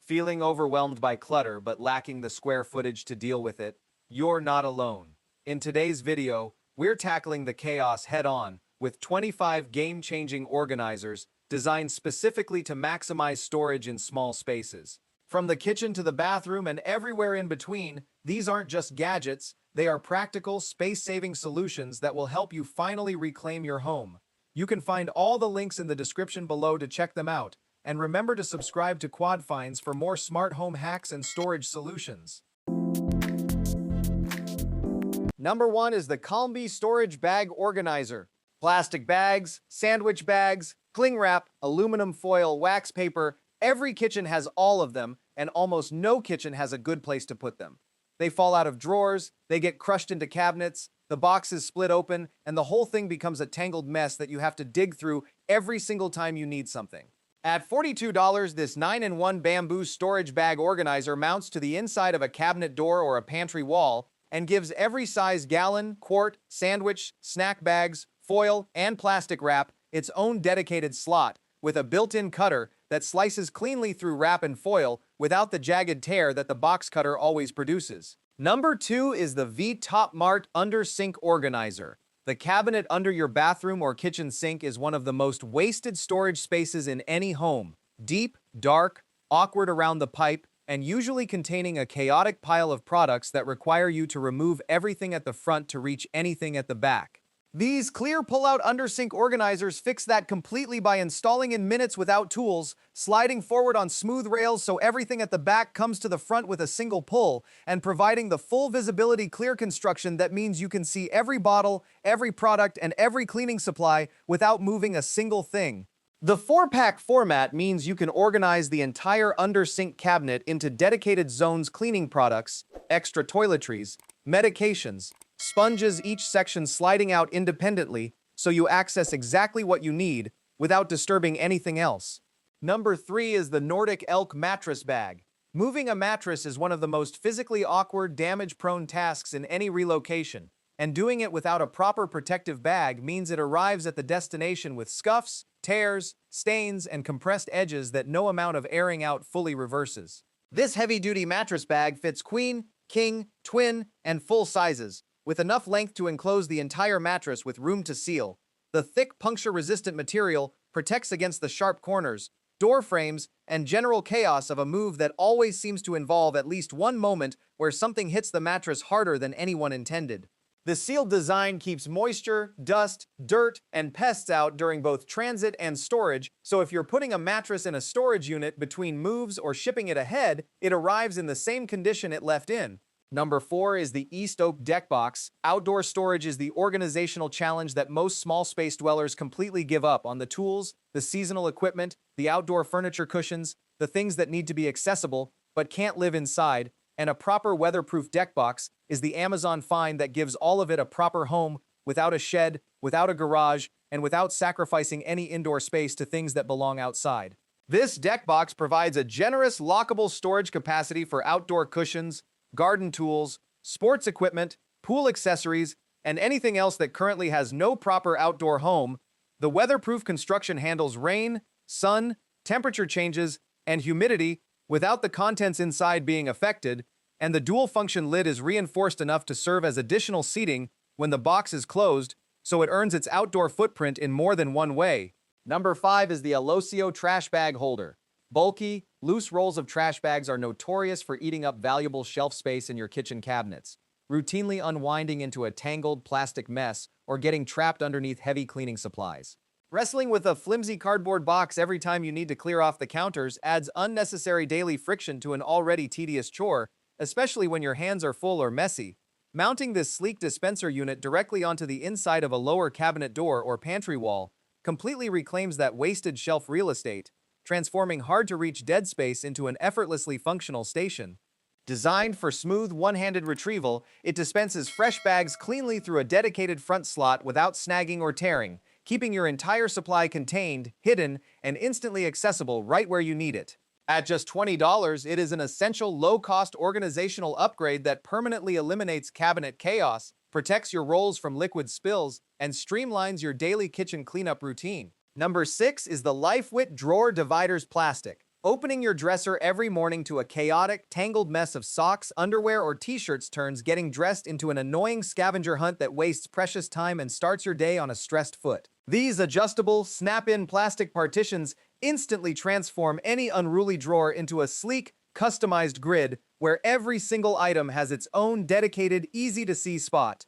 Feeling overwhelmed by clutter but lacking the square footage to deal with it? You're not alone. In today's video, we're tackling the chaos head-on with 25 game-changing organizers designed specifically to maximize storage in small spaces. From the kitchen to the bathroom and everywhere in between, these aren't just gadgets, they are practical, space-saving solutions that will help you finally reclaim your home. You can find all the links in the description below to check them out. And remember to subscribe to Quad Finds for more smart home hacks and storage solutions. Number 1 is the Calmby Storage Bag Organizer. Plastic bags, sandwich bags, cling wrap, aluminum foil, wax paper, every kitchen has all of them, and almost no kitchen has a good place to put them. They fall out of drawers, they get crushed into cabinets, the boxes split open, and the whole thing becomes a tangled mess that you have to dig through every single time you need something. At $42, this 9-in-1 bamboo storage bag organizer mounts to the inside of a cabinet door or a pantry wall and gives every size gallon, quart, sandwich, snack bags, foil, and plastic wrap its own dedicated slot with a built-in cutter that slices cleanly through wrap and foil without the jagged tear that the box cutter always produces. Number 2 is the V-Top Mart Under Sink Organizer. The cabinet under your bathroom or kitchen sink is one of the most wasted storage spaces in any home. Deep, dark, awkward around the pipe, and usually containing a chaotic pile of products that require you to remove everything at the front to reach anything at the back. These clear pull-out under-sink organizers fix that completely by installing in minutes without tools, sliding forward on smooth rails so everything at the back comes to the front with a single pull, and providing the full visibility clear construction that means you can see every bottle, every product, and every cleaning supply without moving a single thing. The 4-pack format means you can organize the entire under-sink cabinet into dedicated zones: cleaning products, extra toiletries, medications, sponges, each section sliding out independently so you access exactly what you need without disturbing anything else. Number 3 is the Nordic Elk Mattress Bag. Moving a mattress is one of the most physically awkward, damage-prone tasks in any relocation, and doing it without a proper protective bag means it arrives at the destination with scuffs, tears, stains, and compressed edges that no amount of airing out fully reverses. This heavy-duty mattress bag fits queen, king, twin, and full sizes, with enough length to enclose the entire mattress with room to seal. The thick, puncture-resistant material protects against the sharp corners, door frames, and general chaos of a move that always seems to involve at least one moment where something hits the mattress harder than anyone intended. The sealed design keeps moisture, dust, dirt, and pests out during both transit and storage, so if you're putting a mattress in a storage unit between moves or shipping it ahead, it arrives in the same condition it left in. Number 4 is the East Oak Deck Box. Outdoor storage is the organizational challenge that most small space dwellers completely give up on. The tools, the seasonal equipment, the outdoor furniture cushions, the things that need to be accessible but can't live inside, and a proper weatherproof deck box is the Amazon find that gives all of it a proper home, without a shed, without a garage, and without sacrificing any indoor space to things that belong outside. This deck box provides a generous lockable storage capacity for outdoor cushions, garden tools, sports equipment, pool accessories, and anything else that currently has no proper outdoor home. The weatherproof construction handles rain, sun, temperature changes, and humidity without the contents inside being affected, and the dual-function lid is reinforced enough to serve as additional seating when the box is closed, so it earns its outdoor footprint in more than one way. Number 5 is the Alosio Trash Bag Holder. Bulky, loose rolls of trash bags are notorious for eating up valuable shelf space in your kitchen cabinets, routinely unwinding into a tangled plastic mess or getting trapped underneath heavy cleaning supplies. Wrestling with a flimsy cardboard box every time you need to clear off the counters adds unnecessary daily friction to an already tedious chore, especially when your hands are full or messy. Mounting this sleek dispenser unit directly onto the inside of a lower cabinet door or pantry wall completely reclaims that wasted shelf real estate, transforming hard-to-reach dead space into an effortlessly functional station. Designed for smooth, one-handed retrieval, it dispenses fresh bags cleanly through a dedicated front slot without snagging or tearing, keeping your entire supply contained, hidden, and instantly accessible right where you need it. At just $20, it is an essential low-cost organizational upgrade that permanently eliminates cabinet chaos, protects your rolls from liquid spills, and streamlines your daily kitchen cleanup routine. Number 6 is the LifeWit Drawer Dividers Plastic. Opening your dresser every morning to a chaotic, tangled mess of socks, underwear, or t-shirts turns getting dressed into an annoying scavenger hunt that wastes precious time and starts your day on a stressed foot. These adjustable, snap-in plastic partitions instantly transform any unruly drawer into a sleek, customized grid where every single item has its own dedicated, easy-to-see spot.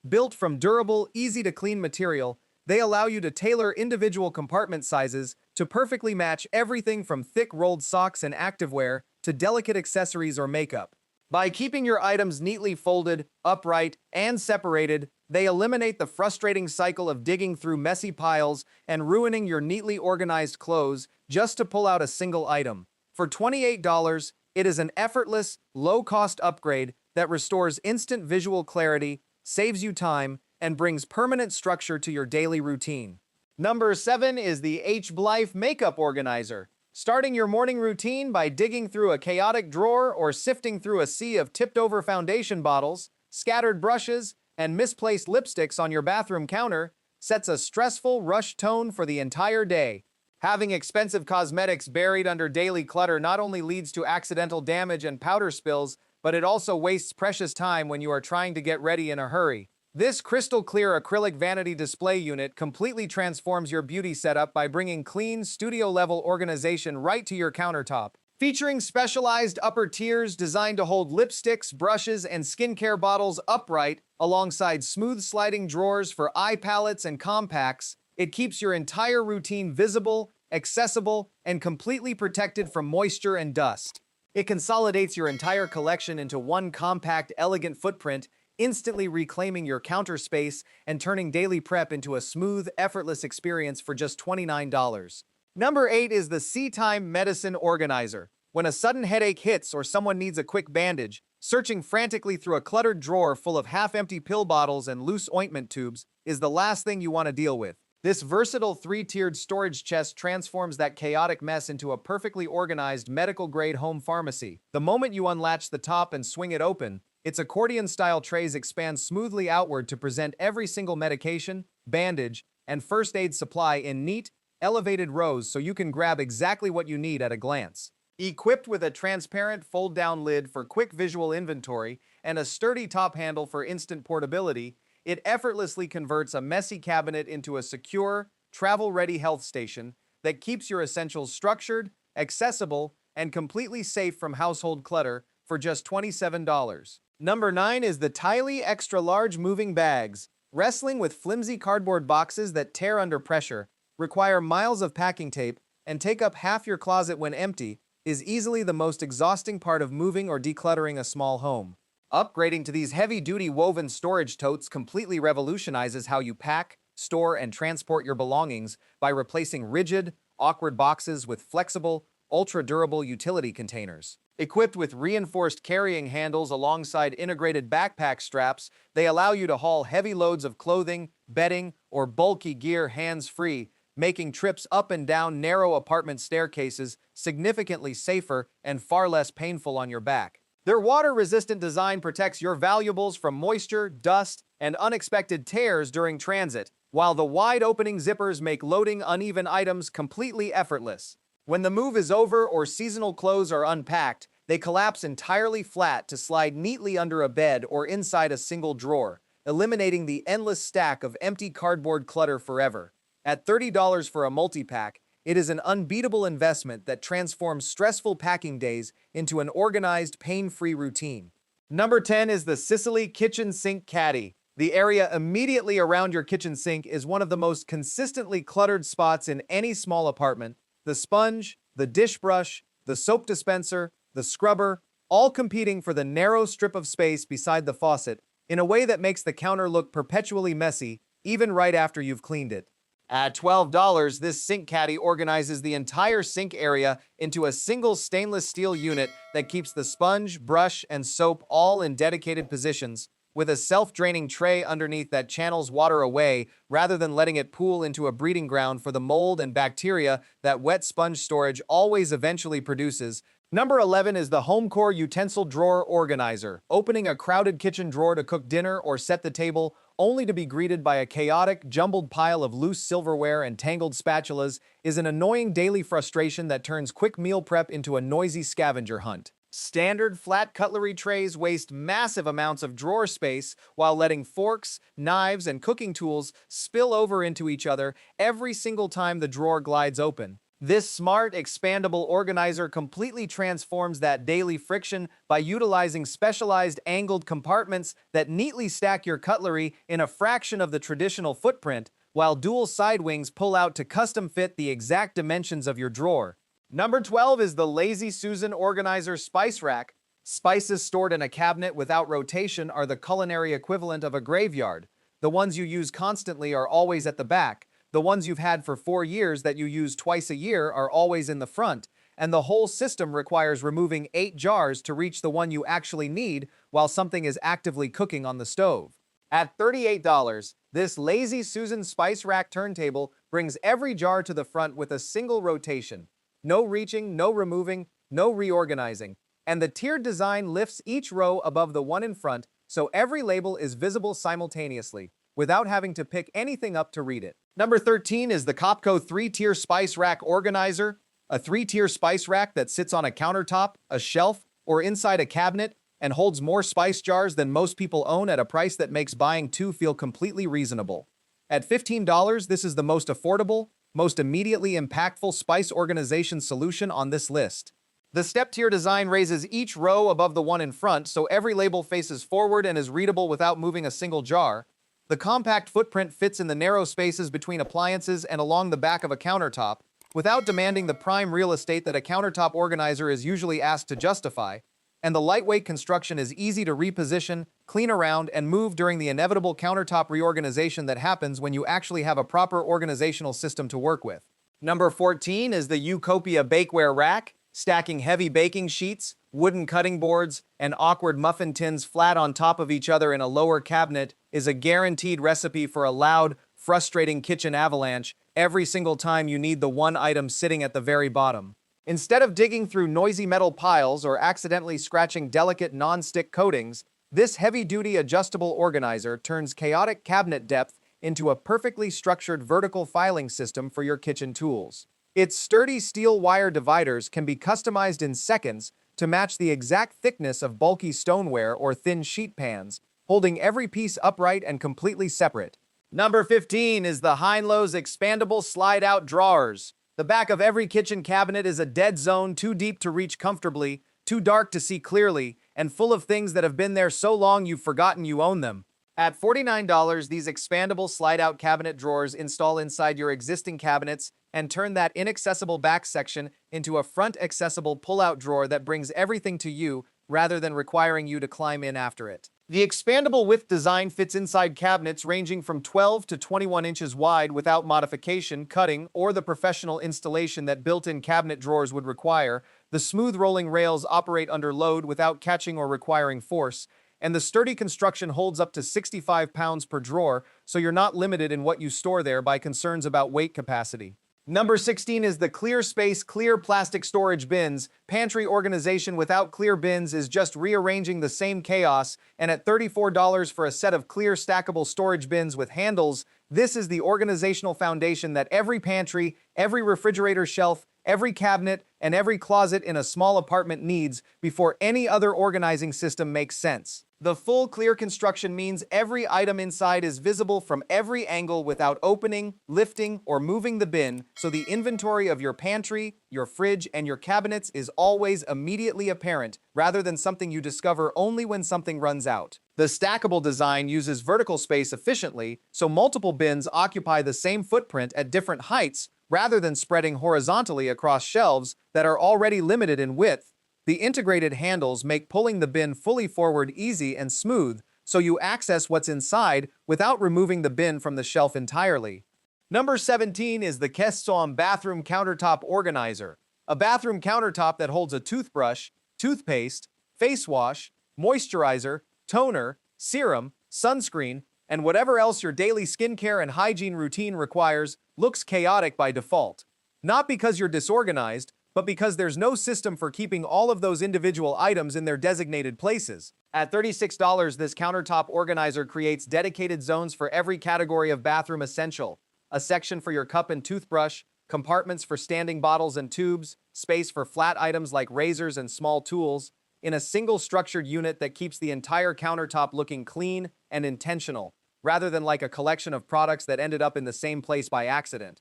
Built from durable, easy-to-clean material, they allow you to tailor individual compartment sizes to perfectly match everything from thick rolled socks and activewear to delicate accessories or makeup. By keeping your items neatly folded, upright, and separated, they eliminate the frustrating cycle of digging through messy piles and ruining your neatly organized clothes just to pull out a single item. For $28, it is an effortless, low-cost upgrade that restores instant visual clarity, saves you time, and brings permanent structure to your daily routine. Number 7 is the H-Blythe Makeup Organizer. Starting your morning routine by digging through a chaotic drawer or sifting through a sea of tipped-over foundation bottles, scattered brushes, and misplaced lipsticks on your bathroom counter sets a stressful, rushed tone for the entire day. Having expensive cosmetics buried under daily clutter not only leads to accidental damage and powder spills, but it also wastes precious time when you are trying to get ready in a hurry. This crystal-clear acrylic vanity display unit completely transforms your beauty setup by bringing clean, studio-level organization right to your countertop. Featuring specialized upper tiers designed to hold lipsticks, brushes, and skincare bottles upright, alongside smooth sliding drawers for eye palettes and compacts, it keeps your entire routine visible, accessible, and completely protected from moisture and dust. It consolidates your entire collection into one compact, elegant footprint, instantly reclaiming your counter space and turning daily prep into a smooth, effortless experience for just $29. Number 8 is the Sea-Time Medicine Organizer. When a sudden headache hits or someone needs a quick bandage, searching frantically through a cluttered drawer full of half-empty pill bottles and loose ointment tubes is the last thing you want to deal with. This versatile 3-tiered storage chest transforms that chaotic mess into a perfectly organized medical-grade home pharmacy. The moment you unlatch the top and swing it open, its accordion-style trays expand smoothly outward to present every single medication, bandage, and first aid supply in neat, elevated rows so you can grab exactly what you need at a glance. Equipped with a transparent fold-down lid for quick visual inventory and a sturdy top handle for instant portability, it effortlessly converts a messy cabinet into a secure, travel-ready health station that keeps your essentials structured, accessible, and completely safe from household clutter for just $27. Number 9 is the Tiley Extra Large Moving Bags. Wrestling with flimsy cardboard boxes that tear under pressure, require miles of packing tape, and take up half your closet when empty is easily the most exhausting part of moving or decluttering a small home. Upgrading to these heavy-duty woven storage totes completely revolutionizes how you pack, store, and transport your belongings by replacing rigid, awkward boxes with flexible, ultra-durable utility containers. Equipped with reinforced carrying handles alongside integrated backpack straps, they allow you to haul heavy loads of clothing, bedding, or bulky gear hands-free, making trips up and down narrow apartment staircases significantly safer and far less painful on your back. Their water-resistant design protects your valuables from moisture, dust, and unexpected tears during transit, while the wide-opening zippers make loading uneven items completely effortless. When the move is over or seasonal clothes are unpacked, they collapse entirely flat to slide neatly under a bed or inside a single drawer, eliminating the endless stack of empty cardboard clutter forever. At $30 for a multi-pack, it is an unbeatable investment that transforms stressful packing days into an organized, pain-free routine. Number 10 is the Sicily Kitchen Sink Caddy. The area immediately around your kitchen sink is one of the most consistently cluttered spots in any small apartment. The sponge, the dish brush, the soap dispenser, the scrubber, all competing for the narrow strip of space beside the faucet in a way that makes the counter look perpetually messy, even right after you've cleaned it. At $12, this sink caddy organizes the entire sink area into a single stainless steel unit that keeps the sponge, brush, and soap all in dedicated positions, with a self-draining tray underneath that channels water away rather than letting it pool into a breeding ground for the mold and bacteria that wet sponge storage always eventually produces. Number 11 is the HomeCore Utensil Drawer Organizer. Opening a crowded kitchen drawer to cook dinner or set the table only to be greeted by a chaotic, jumbled pile of loose silverware and tangled spatulas, is an annoying daily frustration that turns quick meal prep into a noisy scavenger hunt. Standard flat cutlery trays waste massive amounts of drawer space while letting forks, knives, and cooking tools spill over into each other every single time the drawer glides open. This smart, expandable organizer completely transforms that daily friction by utilizing specialized angled compartments that neatly stack your cutlery in a fraction of the traditional footprint, while dual side wings pull out to custom fit the exact dimensions of your drawer. Number 12 is the Lazy Susan Organizer Spice Rack. Spices stored in a cabinet without rotation are the culinary equivalent of a graveyard. The ones you use constantly are always at the back. The ones you've had for 4 years that you use twice a year are always in the front, and the whole system requires removing 8 jars to reach the one you actually need while something is actively cooking on the stove. At $38, this Lazy Susan Spice Rack turntable brings every jar to the front with a single rotation. No reaching, no removing, no reorganizing. And the tiered design lifts each row above the one in front, so every label is visible simultaneously, without having to pick anything up to read it. Number 13 is the Copco 3-tier Spice Rack Organizer, a 3-tier spice rack that sits on a countertop, a shelf, or inside a cabinet, and holds more spice jars than most people own at a price that makes buying 2 feel completely reasonable. At $15, this is the most affordable, most immediately impactful spice organization solution on this list. The step-tier design raises each row above the one in front, so every label faces forward and is readable without moving a single jar. The compact footprint fits in the narrow spaces between appliances and along the back of a countertop, without demanding the prime real estate that a countertop organizer is usually asked to justify, and the lightweight construction is easy to reposition, clean around, and move during the inevitable countertop reorganization that happens when you actually have a proper organizational system to work with. Number 14 is the Utopia Bakeware Rack. Stacking heavy baking sheets, wooden cutting boards, and awkward muffin tins flat on top of each other in a lower cabinet is a guaranteed recipe for a loud, frustrating kitchen avalanche every single time you need the one item sitting at the very bottom. Instead of digging through noisy metal piles or accidentally scratching delicate non-stick coatings, this heavy-duty adjustable organizer turns chaotic cabinet depth into a perfectly structured vertical filing system for your kitchen tools. Its sturdy steel wire dividers can be customized in seconds to match the exact thickness of bulky stoneware or thin sheet pans, holding every piece upright and completely separate. Number 15 is the Heinlo's Expandable Slide-Out Drawers. The back of every kitchen cabinet is a dead zone too deep to reach comfortably, too dark to see clearly, and full of things that have been there so long you've forgotten you own them. At $49, these expandable slide-out cabinet drawers install inside your existing cabinets and turn that inaccessible back section into a front-accessible pull-out drawer that brings everything to you rather than requiring you to climb in after it. The expandable width design fits inside cabinets ranging from 12 to 21 inches wide without modification, cutting, or the professional installation that built-in cabinet drawers would require. The smooth rolling rails operate under load without catching or requiring force, and the sturdy construction holds up to 65 pounds per drawer, so you're not limited in what you store there by concerns about weight capacity. Number 16 is the Clear Space Clear Plastic Storage Bins. Pantry organization without clear bins is just rearranging the same chaos, and at $34 for a set of clear stackable storage bins with handles, this is the organizational foundation that every pantry, every refrigerator shelf, every cabinet, and every closet in a small apartment needs before any other organizing system makes sense. The full clear construction means every item inside is visible from every angle without opening, lifting, or moving the bin, so the inventory of your pantry, your fridge, and your cabinets is always immediately apparent, rather than something you discover only when something runs out. The stackable design uses vertical space efficiently, so multiple bins occupy the same footprint at different heights, rather than spreading horizontally across shelves that are already limited in width. The integrated handles make pulling the bin fully forward easy and smooth, so you access what's inside without removing the bin from the shelf entirely. Number 17 is the Kessom Bathroom Countertop Organizer, a bathroom countertop that holds a toothbrush, toothpaste, face wash, moisturizer, toner, serum, sunscreen, and whatever else your daily skincare and hygiene routine requires. Looks chaotic by default. Not because you're disorganized, but because there's no system for keeping all of those individual items in their designated places. At $36, this countertop organizer creates dedicated zones for every category of bathroom essential: a section for your cup and toothbrush, compartments for standing bottles and tubes, space for flat items like razors and small tools, in a single structured unit that keeps the entire countertop looking clean and intentional, rather than like a collection of products that ended up in the same place by accident.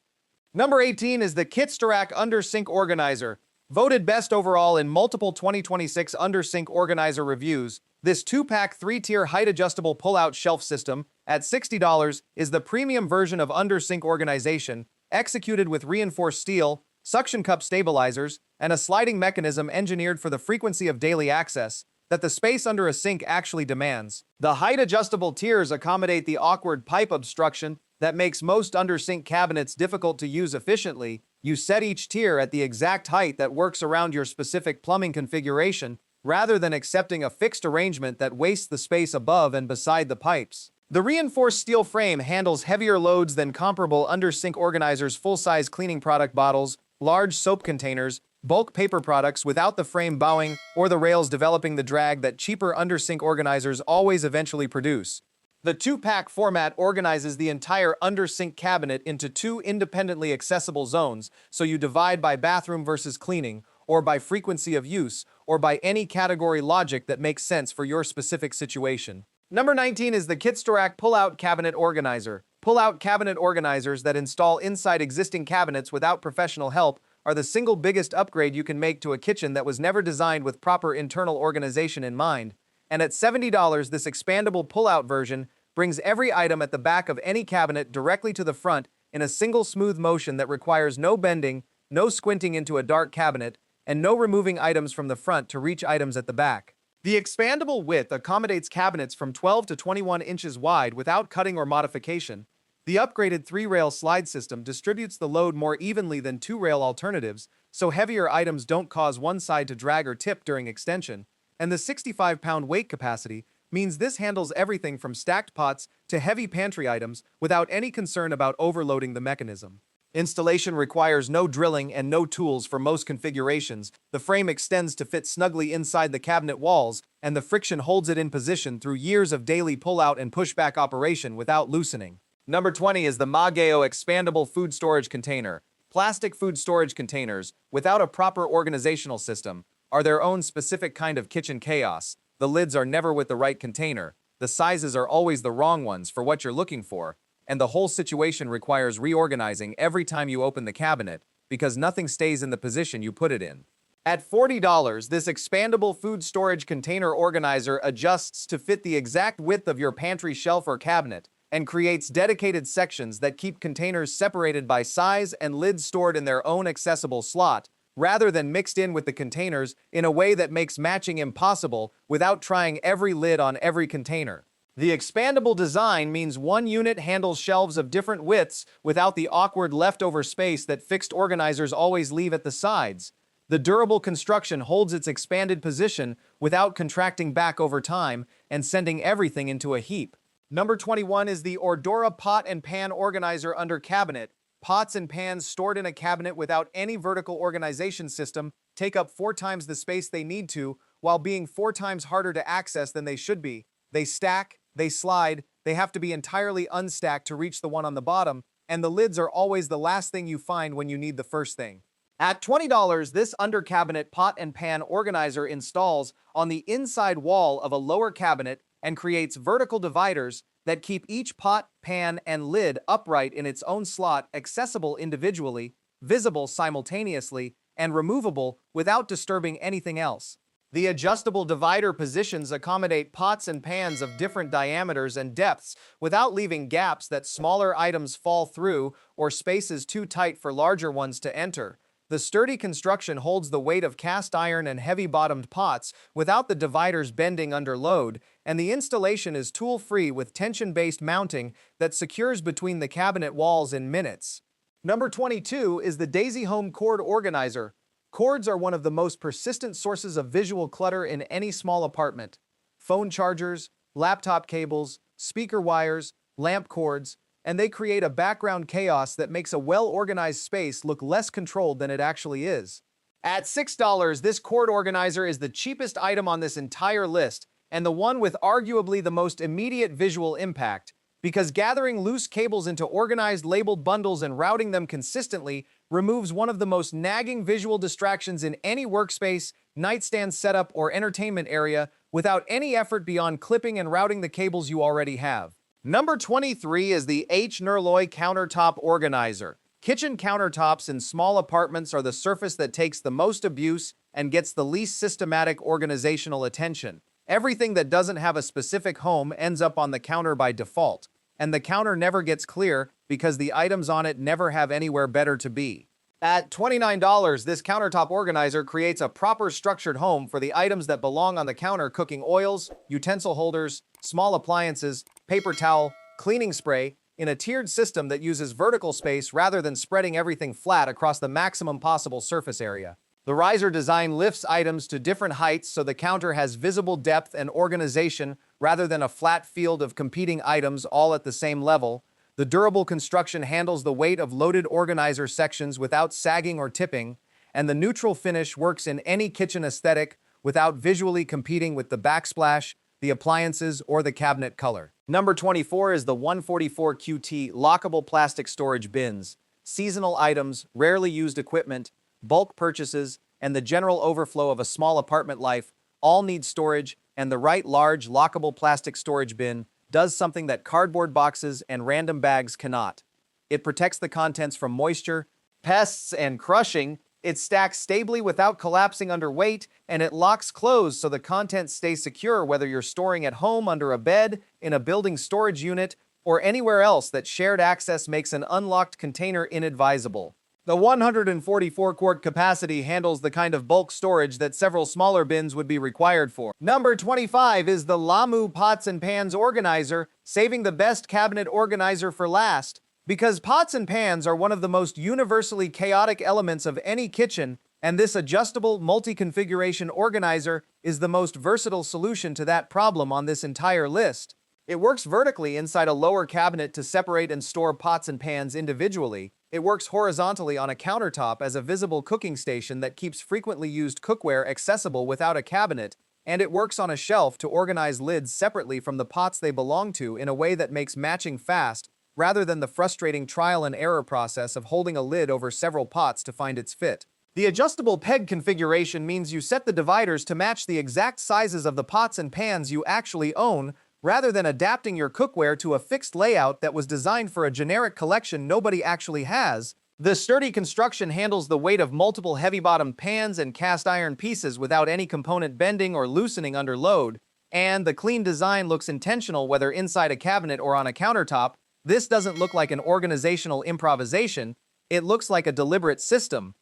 Number 18 is the Caddy Under Sink Organizer. Voted best overall in multiple 2026 Under Sink Organizer reviews, this 2-pack 3-tier height-adjustable pull-out shelf system at $60 is the premium version of under sink organization, executed with reinforced steel, suction cup stabilizers, and a sliding mechanism engineered for the frequency of daily access that the space under a sink actually demands. The height-adjustable tiers accommodate the awkward pipe obstruction that makes most under-sink cabinets difficult to use efficiently. You set each tier at the exact height that works around your specific plumbing configuration, rather than accepting a fixed arrangement that wastes the space above and beside the pipes. The reinforced steel frame handles heavier loads than comparable under-sink organizers' full-size cleaning product bottles, large soap containers, bulk paper products without the frame bowing or the rails developing the drag that cheaper under-sink organizers always eventually produce. The 2-pack format organizes the entire under-sink cabinet into 2 independently accessible zones, so you divide by bathroom versus cleaning, or by frequency of use, or by any category logic that makes sense for your specific situation. Number 19 is the Caddy Pull-Out Cabinet Organizer. Pull-out cabinet organizers that install inside existing cabinets without professional help are the single biggest upgrade you can make to a kitchen that was never designed with proper internal organization in mind. And at $70, this expandable pull-out version brings every item at the back of any cabinet directly to the front in a single smooth motion that requires no bending, no squinting into a dark cabinet, and no removing items from the front to reach items at the back. The expandable width accommodates cabinets from 12 to 21 inches wide without cutting or modification. The upgraded 3-rail slide system distributes the load more evenly than 2-rail alternatives, so heavier items don't cause one side to drag or tip during extension, and the 65-pound weight capacity means this handles everything from stacked pots to heavy pantry items without any concern about overloading the mechanism. Installation requires no drilling and no tools for most configurations. The frame extends to fit snugly inside the cabinet walls, and the friction holds it in position through years of daily pull-out and pushback operation without loosening. Number 20 is the Mageo Expandable Food Storage Container. Plastic food storage containers, without a proper organizational system, are their own specific kind of kitchen chaos. The lids are never with the right container, the sizes are always the wrong ones for what you're looking for, and the whole situation requires reorganizing every time you open the cabinet because nothing stays in the position you put it in. At $40, this expandable food storage container organizer adjusts to fit the exact width of your pantry shelf or cabinet and creates dedicated sections that keep containers separated by size and lids stored in their own accessible slot, rather than mixed in with the containers in a way that makes matching impossible without trying every lid on every container. The expandable design means one unit handles shelves of different widths without the awkward leftover space that fixed organizers always leave at the sides. The durable construction holds its expanded position without contracting back over time and sending everything into a heap. Number 21 is the Ordora Pot and Pan Organizer Under Cabinet. Pots and pans stored in a cabinet without any vertical organization system take up 4 times the space they need to, while being 4 times harder to access than they should be. They stack, they slide, they have to be entirely unstacked to reach the one on the bottom, and the lids are always the last thing you find when you need the first thing. At $20, this under-cabinet pot and pan organizer installs on the inside wall of a lower cabinet and creates vertical dividers that keep each pot, pan, and lid upright in its own slot, accessible individually, visible simultaneously, and removable without disturbing anything else. The adjustable divider positions accommodate pots and pans of different diameters and depths without leaving gaps that smaller items fall through or spaces too tight for larger ones to enter. The sturdy construction holds the weight of cast iron and heavy-bottomed pots without the dividers bending under load, and the installation is tool-free with tension-based mounting that secures between the cabinet walls in minutes. Number 22 is the Daisy Home Cord Organizer. Cords are one of the most persistent sources of visual clutter in any small apartment. Phone chargers, laptop cables, speaker wires, lamp cords, and they create a background chaos that makes a well-organized space look less controlled than it actually is. At $6, this cord organizer is the cheapest item on this entire list, and the one with arguably the most immediate visual impact, because gathering loose cables into organized labeled bundles and routing them consistently removes one of the most nagging visual distractions in any workspace, nightstand setup, or entertainment area without any effort beyond clipping and routing the cables you already have. Number 23 is the H. Nerloy Countertop Organizer. Kitchen countertops in small apartments are the surface that takes the most abuse and gets the least systematic organizational attention. Everything that doesn't have a specific home ends up on the counter by default, and the counter never gets clear because the items on it never have anywhere better to be. At $29, this countertop organizer creates a proper structured home for the items that belong on the counter: cooking oils, utensil holders, small appliances, paper towel, cleaning spray, in a tiered system that uses vertical space rather than spreading everything flat across the maximum possible surface area. The riser design lifts items to different heights so the counter has visible depth and organization rather than a flat field of competing items all at the same level. The durable construction handles the weight of loaded organizer sections without sagging or tipping, and the neutral finish works in any kitchen aesthetic without visually competing with the backsplash, the appliances, or the cabinet color. Number 24 is the 144 QT lockable plastic storage bins. Seasonal items, rarely used equipment, bulk purchases, and the general overflow of a small apartment life all need storage, and the right large lockable plastic storage bin does something that cardboard boxes and random bags cannot. It protects the contents from moisture, pests, and crushing. It stacks stably without collapsing under weight, and it locks closed so the contents stay secure whether you're storing at home, under a bed, in a building storage unit, or anywhere else that shared access makes an unlocked container inadvisable. The 144-quart capacity handles the kind of bulk storage that several smaller bins would be required for. Number 25 is the Lamu Pots and Pans Organizer, saving the best cabinet organizer for last. Because pots and pans are one of the most universally chaotic elements of any kitchen, and this adjustable multi-configuration organizer is the most versatile solution to that problem on this entire list. It works vertically inside a lower cabinet to separate and store pots and pans individually. It works horizontally on a countertop as a visible cooking station that keeps frequently used cookware accessible without a cabinet, and it works on a shelf to organize lids separately from the pots they belong to in a way that makes matching fast, rather than the frustrating trial and error process of holding a lid over several pots to find its fit. The adjustable peg configuration means you set the dividers to match the exact sizes of the pots and pans you actually own, rather than adapting your cookware to a fixed layout that was designed for a generic collection nobody actually has. The sturdy construction handles the weight of multiple heavy-bottomed pans and cast iron pieces without any component bending or loosening under load, and the clean design looks intentional whether inside a cabinet or on a countertop. This doesn't look like an organizational improvisation, it looks like a deliberate system,